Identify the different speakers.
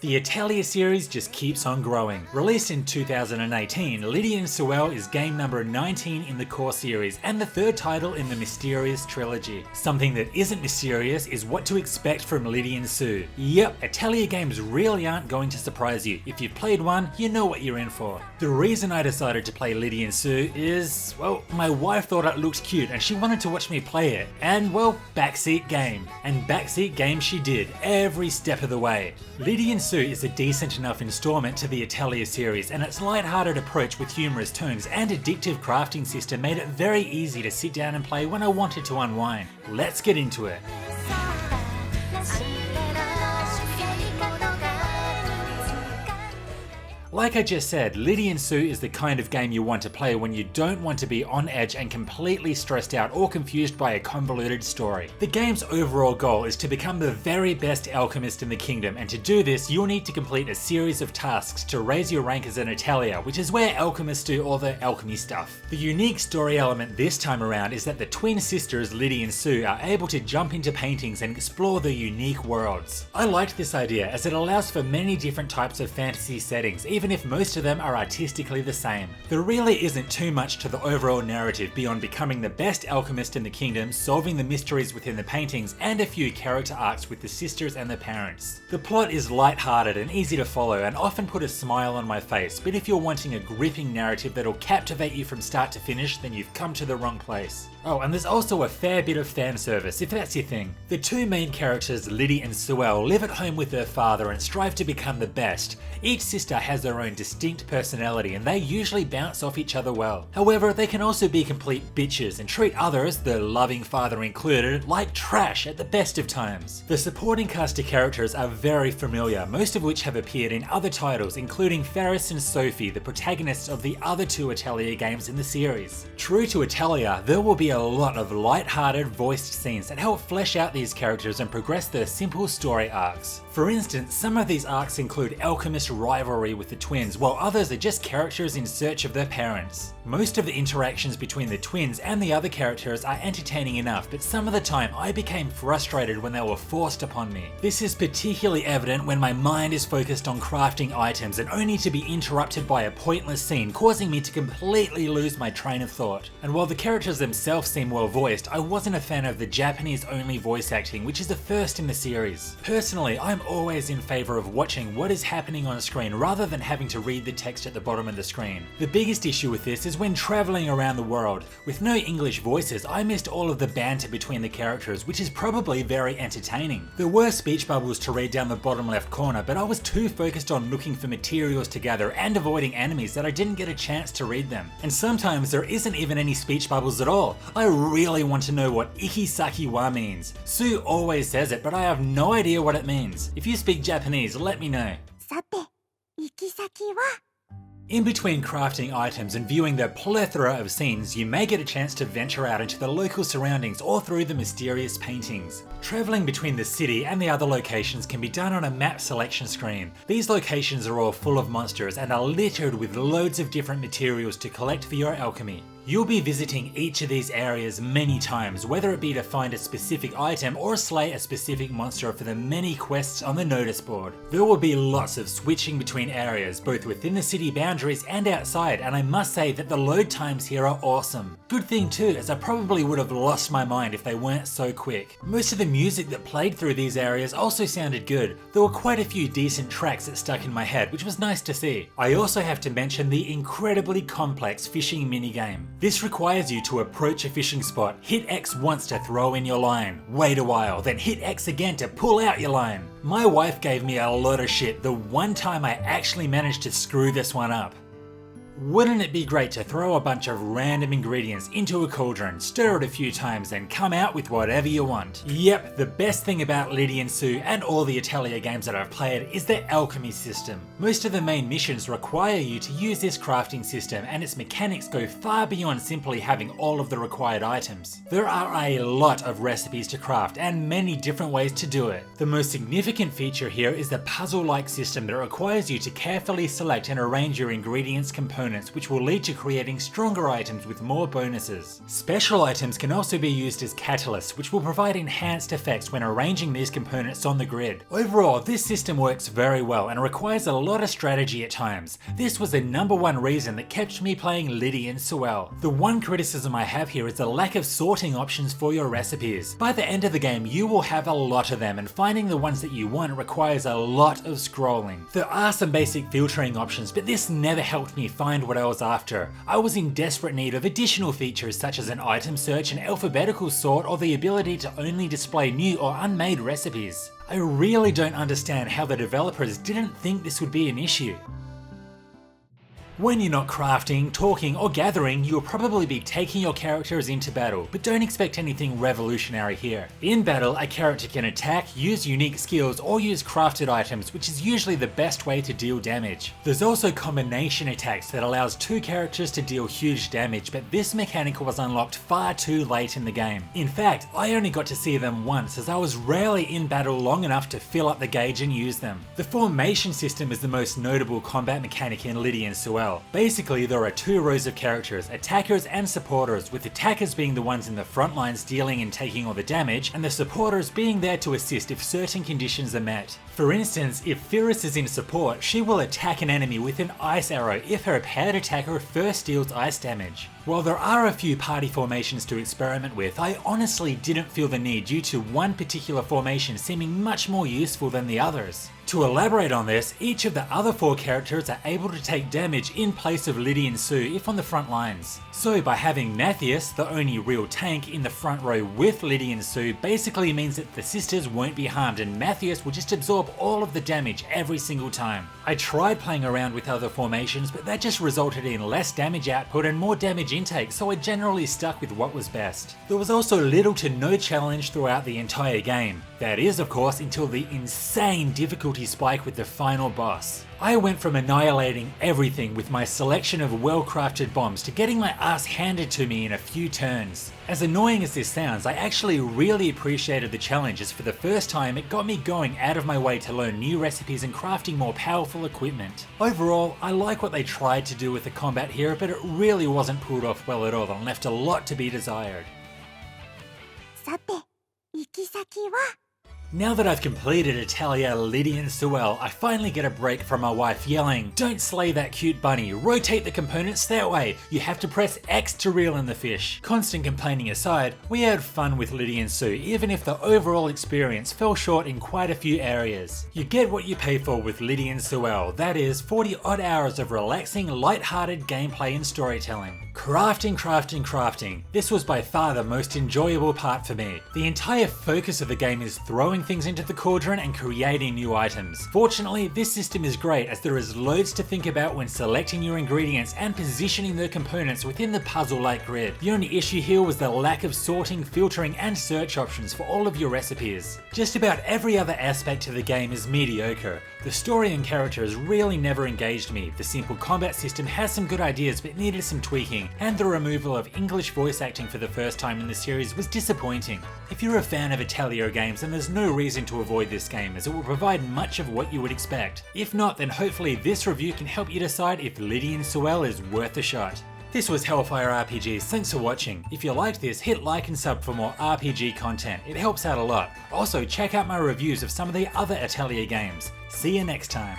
Speaker 1: The Atelier series just keeps on growing. Released in 2018, Lydie and Suelle is game number 19 in the core series and the third title in the mysterious trilogy. Something that isn't mysterious is what to expect from Lydie and Sue. Yep, Atelier games really aren't going to surprise you. If you've played one, you know what you're in for. The reason I decided to play Lydie and Sue is, well, my wife thought it looked cute and she wanted to watch me play it. And, well, backseat game. And backseat game she did, every step of the way. Lydie and Sue is a decent enough installment to the Atelier series, and its lighthearted approach with humorous tones and addictive crafting system made it very easy to sit down and play when I wanted to unwind. Let's get into it. Like I just said, Lydie and Sue is the kind of game you want to play when you don't want to be on edge and completely stressed out or confused by a convoluted story. The game's overall goal is to become the very best alchemist in the kingdom, and to do this you'll need to complete a series of tasks to raise your rank as an atelier, which is where alchemists do all the alchemy stuff. The unique story element this time around is that the twin sisters Lydie and Sue are able to jump into paintings and explore the unique worlds. I liked this idea as it allows for many different types of fantasy settings, even if most of them are artistically the same. There really isn't too much to the overall narrative beyond becoming the best alchemist in the kingdom, solving the mysteries within the paintings, and a few character arcs with the sisters and the parents. The plot is light-hearted and easy to follow and often put a smile on my face, but if you're wanting a gripping narrative that'll captivate you from start to finish, then you've come to the wrong place. Oh, and there's also a fair bit of fan service, if that's your thing. The two main characters, Lydie and Suelle, live at home with their father and strive to become the best. Each sister has their own distinct personality and they usually bounce off each other well. However, they can also be complete bitches and treat others, the loving father included, like trash at the best of times. The supporting cast of characters are very familiar, most of which have appeared in other titles, including Ferris and Sophie, the protagonists of the other two Atelier games in the series. True to Atelier, there will be a lot of light-hearted voiced scenes that help flesh out these characters and progress their simple story arcs. For instance, some of these arcs include alchemist rivalry with the twins, while others are just characters in search of their parents. Most of the interactions between the twins and the other characters are entertaining enough, but some of the time I became frustrated when they were forced upon me. This is particularly evident when my mind is focused on crafting items and only to be interrupted by a pointless scene, causing me to completely lose my train of thought. And while the characters themselves seem well voiced, I wasn't a fan of the Japanese-only voice acting, which is the first in the series. Personally, I'm always in favour of watching what is happening on screen rather than having to read the text at the bottom of the screen. The biggest issue with this is when travelling around the world. With no English voices, I missed all of the banter between the characters, which is probably very entertaining. There were speech bubbles to read down the bottom left corner, but I was too focused on looking for materials to gather and avoiding enemies that I didn't get a chance to read them. And sometimes there isn't even any speech bubbles at all. I really want to know what ikisaki wa means. Sue always says it, but I have no idea what it means. If you speak Japanese, let me know. In between crafting items and viewing the plethora of scenes, you may get a chance to venture out into the local surroundings or through the mysterious paintings. Travelling between the city and the other locations can be done on a map selection screen. These locations are all full of monsters and are littered with loads of different materials to collect for your alchemy. You'll be visiting each of these areas many times, whether it be to find a specific item or slay a specific monster for the many quests on the notice board. There will be lots of switching between areas, both within the city boundaries and outside, and I must say that the load times here are awesome. Good thing too, as I probably would have lost my mind if they weren't so quick. Most of the music that played through these areas also sounded good. There were quite a few decent tracks that stuck in my head, which was nice to see. I also have to mention the incredibly complex fishing minigame. This requires you to approach a fishing spot, hit X once to throw in your line, wait a while, then hit X again to pull out your line. My wife gave me a lot of shit the one time I actually managed to screw this one up. Wouldn't it be great to throw a bunch of random ingredients into a cauldron, stir it a few times, and come out with whatever you want? Yep, the best thing about Lydie and Sue and all the Atelier games that I've played is the alchemy system. Most of the main missions require you to use this crafting system, and its mechanics go far beyond simply having all of the required items. There are a lot of recipes to craft and many different ways to do it. The most significant feature here is the puzzle-like system that requires you to carefully select and arrange your ingredients components components, which will lead to creating stronger items with more bonuses. Special items can also be used as catalysts, which will provide enhanced effects when arranging these components on the grid. Overall, this system works very well and requires a lot of strategy at times. This was the #1 reason that kept me playing Lydie and Suelle. The one criticism I have here is the lack of sorting options for your recipes. By the end of the game, you will have a lot of them, and finding the ones that you want requires a lot of scrolling. There are some basic filtering options, but this never helped me find what I was after. I was in desperate need of additional features such as an item search, an alphabetical sort, or the ability to only display new or unmade recipes. I really don't understand how the developers didn't think this would be an issue. When you're not crafting, talking, or gathering, you'll probably be taking your characters into battle, but don't expect anything revolutionary here. In battle, a character can attack, use unique skills, or use crafted items, which is usually the best way to deal damage. There's also combination attacks that allows 2 characters to deal huge damage, but this mechanic was unlocked far too late in the game. In fact, I only got to see them once, as I was rarely in battle long enough to fill up the gauge and use them. The formation system is the most notable combat mechanic in Lydie and Suelle. Basically, there are 2 rows of characters, attackers and supporters, with attackers being the ones in the front lines dealing and taking all the damage, and the supporters being there to assist if certain conditions are met. For instance, if Firis is in support, she will attack an enemy with an ice arrow if her paired attacker first deals ice damage. While there are a few party formations to experiment with, I honestly didn't feel the need due to one particular formation seeming much more useful than the others. To elaborate on this, each of the other 4 characters are able to take damage in place of Lydie and Sue if on the front lines. So by having Matthias, the only real tank, in the front row with Lydie and Sue basically means that the sisters won't be harmed and Matthias will just absorb all of the damage every single time. I tried playing around with other formations, but that just resulted in less damage output and more damage intake, so I generally stuck with what was best. There was also little to no challenge throughout the entire game. That is, of course, until the insane difficulty spike with the final boss. I went from annihilating everything with my selection of well-crafted bombs to getting my ass handed to me in a few turns. As annoying as this sounds, I actually really appreciated the challenge, as for the first time it got me going out of my way to learn new recipes and crafting more powerful equipment. Overall, I like what they tried to do with the combat here, but it really wasn't pulled off well at all and left a lot to be desired. Now that I've completed Atelier Lydie and Suelle, I finally get a break from my wife yelling, "Don't slay that cute bunny, rotate the components that way, you have to press X to reel in the fish." Constant complaining aside, we had fun with Lydie and Sue, even if the overall experience fell short in quite a few areas. You get what you pay for with Lydie and Suelle, that is 40 odd hours of relaxing, light-hearted gameplay and storytelling. Crafting, crafting, crafting. This was by far the most enjoyable part for me. The entire focus of the game is throwing things into the cauldron and creating new items. Fortunately, this system is great as there is loads to think about when selecting your ingredients and positioning the components within the puzzle-like grid. The only issue here was the lack of sorting, filtering and search options for all of your recipes. Just about every other aspect of the game is mediocre. The story and characters really never engaged me. The simple combat system has some good ideas but needed some tweaking, and the removal of English voice acting for the first time in the series was disappointing. If you're a fan of Atelier games, then there's no reason to avoid this game, as it will provide much of what you would expect. If not, then hopefully this review can help you decide if Lydie and Suelle is worth a shot. This was Hellfire RPGs, thanks for watching. If you liked this, hit like and sub for more RPG content, it helps out a lot. Also, check out my reviews of some of the other Atelier games. See you next time.